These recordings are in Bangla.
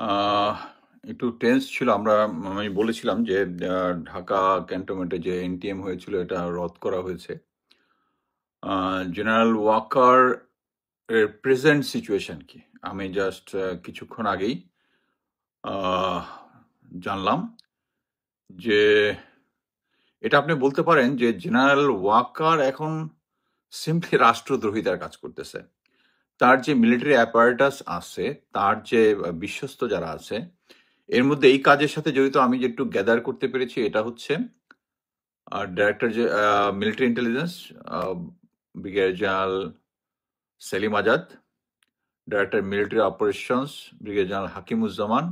আহ একটু টেন্স ছিল। আমি বলেছিলাম যে ঢাকা ক্যান্টনমেন্টে যে এনটিএম হয়েছিল এটা রদ করা হয়েছে। জেনারেল ওয়াকার এর প্রেজেন্ট সিচুয়েশন কি? আমি জাস্ট কিছুক্ষণ আগেই আহ জানলাম যে এটা আপনি বলতে পারেন যে জেনারেল ওয়াকার এখন সিম্পলি রাষ্ট্রদ্রোহিতার কাজ করতেছে। তার যে মিলিটারি অ্যাপারেটাস আছে, তার যে বিশ্বস্ত যারা আছে, এর মধ্যে এই কাজের সাথে জড়িত আমি যে একটু গ্যাদার করতে পেরেছি এটা হচ্ছে ডাইরেক্টর যে military intelligence brigadier general Selim Azad, director military operations brigadier general Hakimuzzaman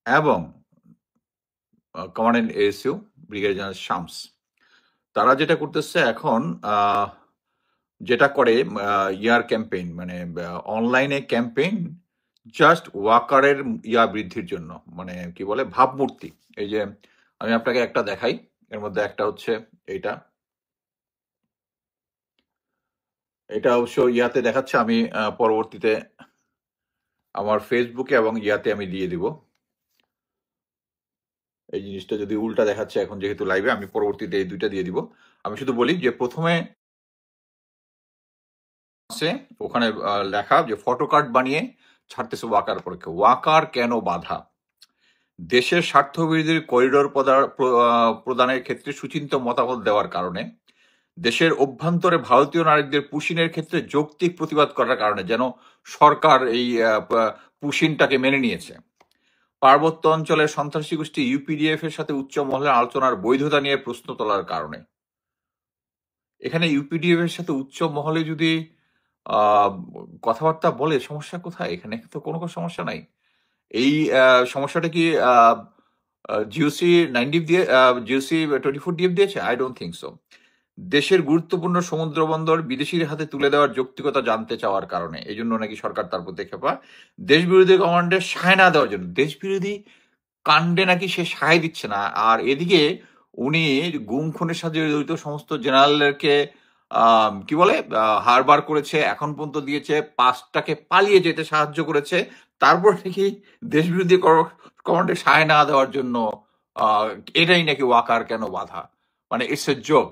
এবং commandant ASU brigadier general Shams. তারা যেটা করতেছে এখন যেটা করে ইয়ার ক্যাম্পেইন মানে অনলাইনে ক্যাম্পেইন জাস্ট ওয়াকারের বৃদ্ধির জন্য, মানে কি বলে ভাবমূর্তি। এই যে আমি আপনাকে একটা দেখাই, এর মধ্যে একটা হচ্ছে এইটা, এটা অবশ্য ইয়াতে দেখাচ্ছে। আমি পরবর্তীতে আমার ফেসবুকে এবং ইয়াতে আমি দিয়ে দিব। এই জিনিসটা যদি উল্টা দেখাচ্ছে এখন যেহেতু লাইভে, আমি পরবর্তীতে এই দুইটা দিয়ে দিব। আমি শুধু বলি যে প্রথমে আছে ওখানে লেখা যে ফটো কার্ড বানিয়ে ছাড়তেছে ওয়াকার পরীক্ষা। ওয়াকার কেন বাধা? দেশের স্বার্থবিরোধী করিডোর প্রদানের ক্ষেত্রে সুচিন্তিত মতামত দেওয়ার কারণে, দেশের অভ্যন্তরে ভারতীয় নারীদের পুশিনের ক্ষেত্রে যৌক্তিক প্রতিবাদ করার কারণে, যেন সরকার এই পুশিনটাকে মেনে নিয়েছে। পার্বত্য অঞ্চলের সন্ত্রাসী গোষ্ঠী ইউপিডিএফ এর সাথে উচ্চ মহলের আলোচনার বৈধতা নিয়ে প্রশ্ন তোলার কারণে। এখানে ইউপিডিএফ এর সাথে উচ্চ মহলে যদি কথাবার্তা বলে, সমস্যা কোথায়? এখানে তো কোনো সমস্যা নাই। এই সমস্যাটা কি জিওসি 9 দিয়ে জিওসি 24 ডিএফ দিয়েছে? I don't think so. দেশের গুরুত্বপূর্ণ সমুদ্র বন্দর বিদেশির হাতে তুলে দেওয়ার যৌক্তিকতা জানতে চাওয়ার কারণে, এই জন্য নাকি সরকার তার প্রতি খেপা। দেশ বিরোধী কমান্ডে সায় না দেওয়ার জন্য, দেশ বিরোধী কাণ্ডে নাকি সে সায় দিচ্ছে না। আর এদিকে উনি গুম খুনের সাথে জড়িত সমস্ত জেনারেলকে কি বলে হারবার করেছে, এখন পর্যন্ত দিয়েছে, 5টাকে পালিয়ে যেতে সাহায্য করেছে। তারপর নাকি দেশ বিরোধী কমান্ডে সায় না দেওয়ার জন্য এটাই নাকি ওয়াকার কেন বাধা? মানে ইটস এ জোক।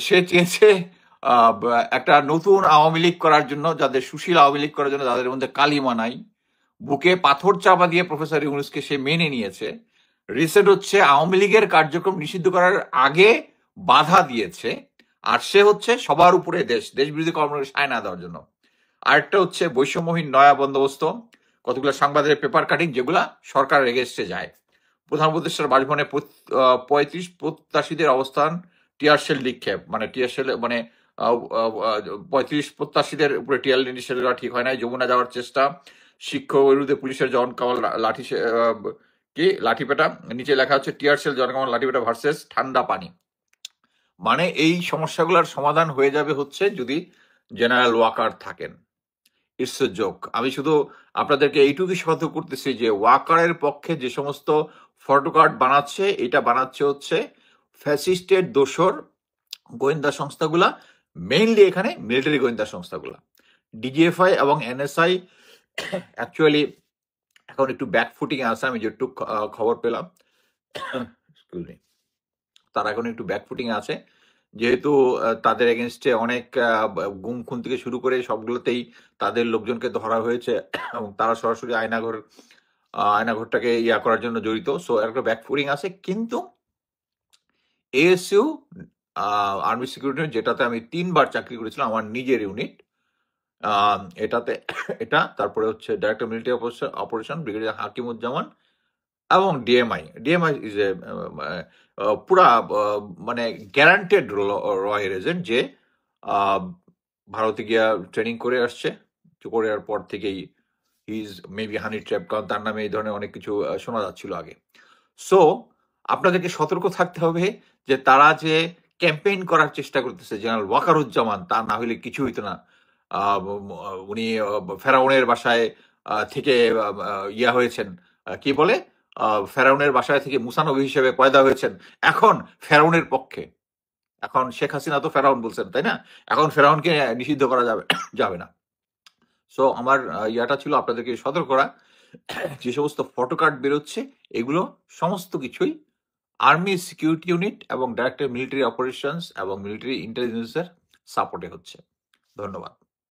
সে চেয়েছে একটা নতুন আওয়ামী লীগ করার জন্য, যাদের সুশীল আওয়ামী লীগ করার জন্য, যাদের মধ্যে কালিমা নাই। বুকে পাথর চাপা দিয়ে প্রফেসর ইউনূসকে সে মেনে নিয়েছে। রিসেন্ট হচ্ছে আওয়ামী লীগের কার্যক্রম নিষিদ্ধ করার আগে বাধা দিয়েছে। আর সে হচ্ছে সবার উপরে দেশ বিরোধী কর্মকাণ্ডে সায় না দেওয়ার জন্য। আরেকটা হচ্ছে বৈষম্যহীন নয়া বন্দোবস্ত, কতগুলো সাংবাদিকের পেপার কাটিং যেগুলা সরকারের এগেস্টে যায়। প্রধান উপদেষ্টার বাসভবনে 35 প্রত্যাশীদের অবস্থান টিয়ার শেল নিক্ষেপ, মানে টিয়ার শেল মানে 35 প্রত্যাশীদের উপরে টিয়ার নিক্ষেপ করা ঠিক হয় নাই। যমুনা যাওয়ার চেষ্টা, শিক্ষক বিরুদ্ধে পুলিশের জন কামাল লাঠিপেটা, নিচে লেখা হচ্ছে টিয়ার শেল জন কামাল লাঠিপেটা ভার্সেস ঠান্ডা পানি। মানে এই সমস্যাগুলোর সমাধান হয়ে যাবে হচ্ছে যদি জেনারেল ওয়াকার থাকেন। It's a joke. আমি শুধু আপনাদেরকে এইটুকুই সতর্ক করতেছি যে ওয়াকারের পক্ষে যে সমস্ত ফটো কার্ড বানাচ্ছে, এটা বানাচ্ছে হচ্ছে ফ্যাসিস্টের দোসর গোয়েন্দা সংস্থাগুলা, মেইনলি এখানে মিলিটারি গোয়েন্দা সংস্থাগুলা। ডিজিএফআই এবং এনএসআই অ্যাকচুয়ালি এখন একটু ব্যাকফুটিং আছে, আমি যেটুকু খবর পেলাম। তারা এখন একটু ব্যাকফুটিং আছে, যেহেতু তাদের এগেনস্টে অনেক গুম খুন থেকে শুরু করে সবগুলোতেই তাদের লোকজনকে ধরা হয়েছে এবং তারা সরাসরি আয়নাঘরটাকে ইয়া করার জন্য জড়িত। সো একটা ব্যাকফুটিং আছে। কিন্তু এএসইউ আর্মি সিকিউরিটি, যেটাতে আমি 3বার চাকরি করেছিলাম, আমার নিজের ইউনিট, এটাতে এটা তারপরে হচ্ছে director military operation brigadier Hakimuzzaman এবং ডিএমআই ইজ এ পুরা মানে গ্যারান্টেড রয়ের এজেন্ট, যে ভারতে গিয়া ট্রেনিং করে আসছে। করার পর থেকেই ইজ মেবি হানি ট্র্যাপ, কারণ তার নামে এই ধরনের অনেক কিছু শোনা যাচ্ছিল আগে। সো আপনাদেরকে সতর্ক থাকতে হবে যে তারা যে ক্যাম্পেইন করার চেষ্টা করতেছে জেনারেল ওয়াকারুজ্জামান, তা না হলে কিছু হইতো না। উনি ফেরাউনের বাসায় থেকে ইয়া হয়েছেন, কি বলে, ফেরাউনের বাসায় থেকে মুসা নবী হিসেবে পয়দা হয়েছেন। এখন ফেরাউনের পক্ষে, এখন শেখ হাসিনা তো ফেরাউন বলছেন, তাই না? এখন ফেরাউনকে নিষিদ্ধ করা যাবে না। সো আমার ইয়াটা ছিল আপনাদেরকে সতর্ক করা যে সমস্ত ফটো কার্ড বেরোচ্ছে এগুলো সমস্ত কিছুই আর্মি সিকিউরিটি ইউনিট এবং ডাইরেক্টর মিলিটারি অপারেশনস এবং মিলিটারি ইন্টেলিজেন্সের সাপোর্টে হচ্ছে। ধন্যবাদ।